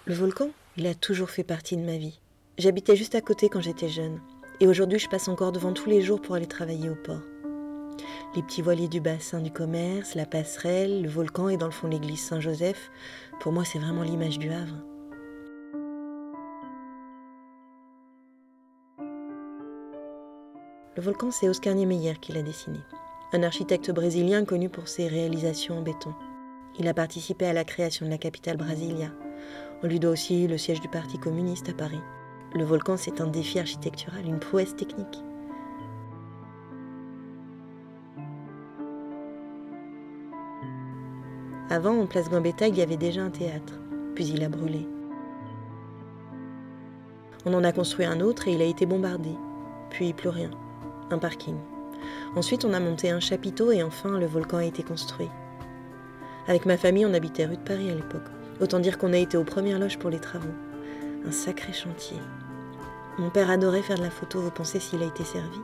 Le volcan, il a toujours fait partie de ma vie. J'habitais juste à côté quand j'étais jeune. Et aujourd'hui, je passe encore devant tous les jours pour aller travailler au port. Les petits voiliers du bassin du commerce, la passerelle, le volcan et dans le fond l'église Saint-Joseph, pour moi, c'est vraiment l'image du Havre. Le volcan, c'est Oscar Niemeyer qui l'a dessiné. Un architecte brésilien connu pour ses réalisations en béton. Il a participé à la création de la capitale Brasilia. On lui doit aussi le siège du Parti communiste à Paris. Le volcan, c'est un défi architectural, une prouesse technique. Avant, en place Gambetta, il y avait déjà un théâtre, puis il a brûlé. On en a construit un autre et il a été bombardé, puis plus rien, un parking. Ensuite, on a monté un chapiteau et enfin, le volcan a été construit. Avec ma famille, on habitait rue de Paris à l'époque. Autant dire qu'on a été aux premières loges pour les travaux. Un sacré chantier. Mon père adorait faire de la photo, vous pensez s'il a été servi ?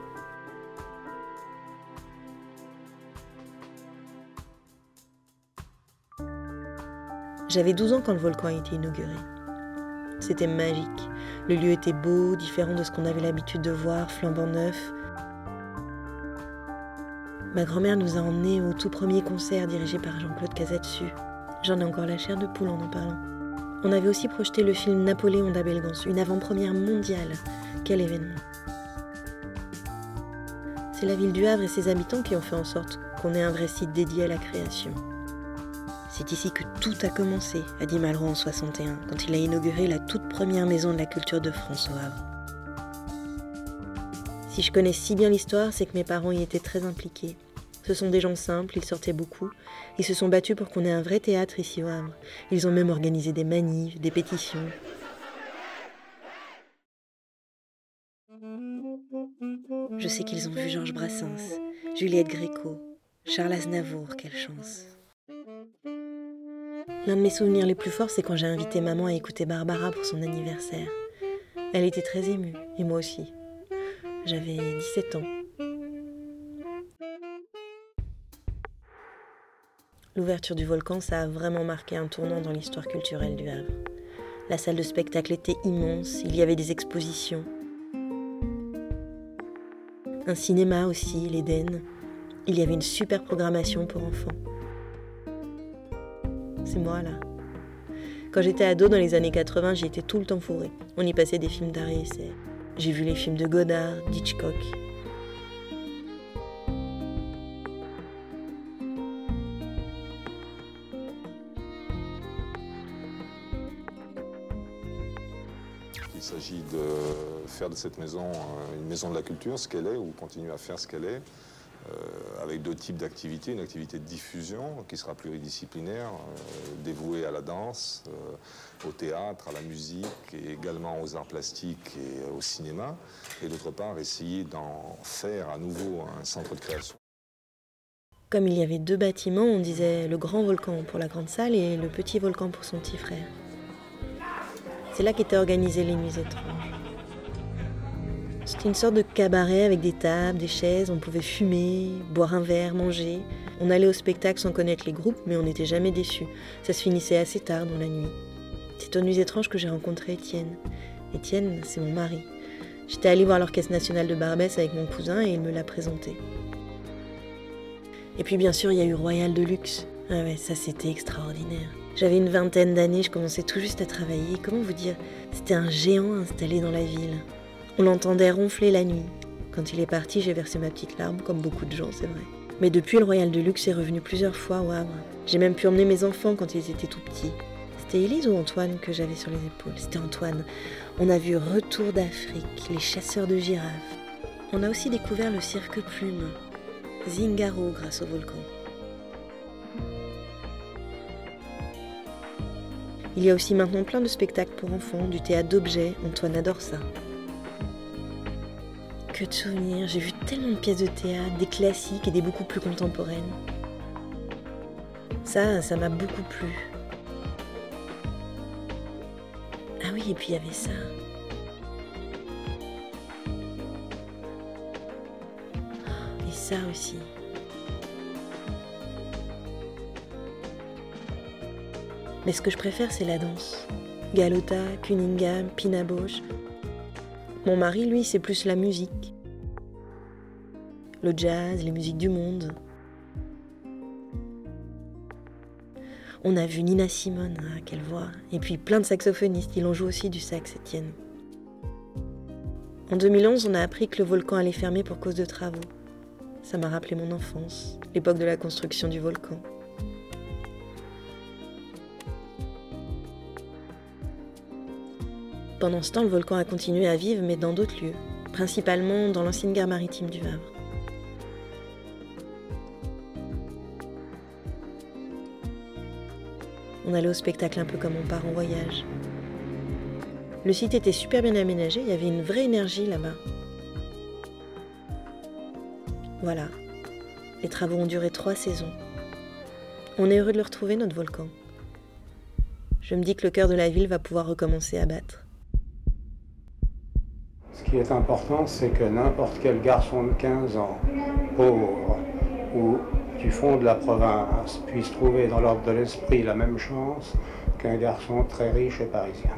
J'avais 12 ans quand le volcan a été inauguré. C'était magique. Le lieu était beau, différent de ce qu'on avait l'habitude de voir, flambant neuf. Ma grand-mère nous a emmenés au tout premier concert dirigé par Jean-Claude Casadesus. J'en ai encore la chair de poule en parlant. On avait aussi projeté le film Napoléon d'Abelgance, une avant-première mondiale. Quel événement! C'est la ville du Havre et ses habitants qui ont fait en sorte qu'on ait un vrai site dédié à la création. C'est ici que tout a commencé, a dit Malraux en 61, quand il a inauguré la toute première maison de la culture de France au Havre. Si je connais si bien l'histoire, c'est que mes parents y étaient très impliqués. Ce sont des gens simples, ils sortaient beaucoup. Ils se sont battus pour qu'on ait un vrai théâtre ici au Havre. Ils ont même organisé des manifs, des pétitions. Je sais qu'ils ont vu Georges Brassens, Juliette Gréco, Charles Aznavour, quelle chance. L'un de mes souvenirs les plus forts, c'est quand j'ai invité maman à écouter Barbara pour son anniversaire. Elle était très émue, et moi aussi. J'avais 17 ans. L'ouverture du volcan, ça a vraiment marqué un tournant dans l'histoire culturelle du Havre. La salle de spectacle était immense, il y avait des expositions. Un cinéma aussi, l'Éden. Il y avait une super programmation pour enfants. C'est moi, là. Quand j'étais ado, dans les années 80, j'y étais tout le temps fourrée. On y passait des films d'art et essai. J'ai vu les films de Godard, d'Hitchcock. Il s'agit de faire de cette maison une maison de la culture, ce qu'elle est, ou continuer à faire ce qu'elle est, avec deux types d'activités. Une activité de diffusion qui sera pluridisciplinaire, dévouée à la danse, au théâtre, à la musique, et également aux arts plastiques et au cinéma. Et d'autre part, essayer d'en faire à nouveau un centre de création. Comme il y avait deux bâtiments, on disait le grand volcan pour la grande salle et le petit volcan pour son petit frère. C'est là qu'étaient organisées les nuits étranges. C'était une sorte de cabaret avec des tables, des chaises, on pouvait fumer, boire un verre, manger. On allait au spectacle sans connaître les groupes, mais on n'était jamais déçus. Ça se finissait assez tard dans la nuit. C'est aux nuits étranges que j'ai rencontré Étienne. Étienne, c'est mon mari. J'étais allée voir l'Orchestre national de Barbès avec mon cousin et il me l'a présenté. Et puis bien sûr, il y a eu Royal de Luxe. Ah ouais, ça c'était extraordinaire. J'avais une vingtaine d'années, je commençais tout juste à travailler. Comment vous dire ? C'était un géant installé dans la ville. On l'entendait ronfler la nuit. Quand il est parti, j'ai versé ma petite larme, comme beaucoup de gens, c'est vrai. Mais depuis, le Royal de Luxe est revenu plusieurs fois au Havre. J'ai même pu emmener mes enfants quand ils étaient tout petits. C'était Élise ou Antoine que j'avais sur les épaules ? C'était Antoine. On a vu Retour d'Afrique, les chasseurs de girafes. On a aussi découvert le cirque Plume, Zingaro grâce au volcan. Il y a aussi maintenant plein de spectacles pour enfants, du théâtre d'objets, Antoine adore ça. Que de souvenirs, j'ai vu tellement de pièces de théâtre, des classiques et des beaucoup plus contemporaines. Ça m'a beaucoup plu. Ah oui, et puis il y avait ça. Et ça aussi. Mais ce que je préfère, c'est la danse. Galota, Cunningham, Pina Bausch. Mon mari, lui, c'est plus la musique. Le jazz, les musiques du monde. On a vu Nina Simone, hein, quelle voix. Et puis plein de saxophonistes, il en joue aussi du sax, Étienne. En 2011, on a appris que le volcan allait fermer pour cause de travaux. Ça m'a rappelé mon enfance, l'époque de la construction du volcan. Pendant ce temps, le volcan a continué à vivre, mais dans d'autres lieux, principalement dans l'ancienne gare maritime du Havre. On allait au spectacle un peu comme on part en voyage. Le site était super bien aménagé, il y avait une vraie énergie là-bas. Voilà, les travaux ont duré 3 saisons. On est heureux de le retrouver, notre volcan. Je me dis que le cœur de la ville va pouvoir recommencer à battre. Ce qui est important, c'est que n'importe quel garçon de 15 ans, pauvre ou du fond de la province, puisse trouver dans l'ordre de l'esprit la même chance qu'un garçon très riche et parisien.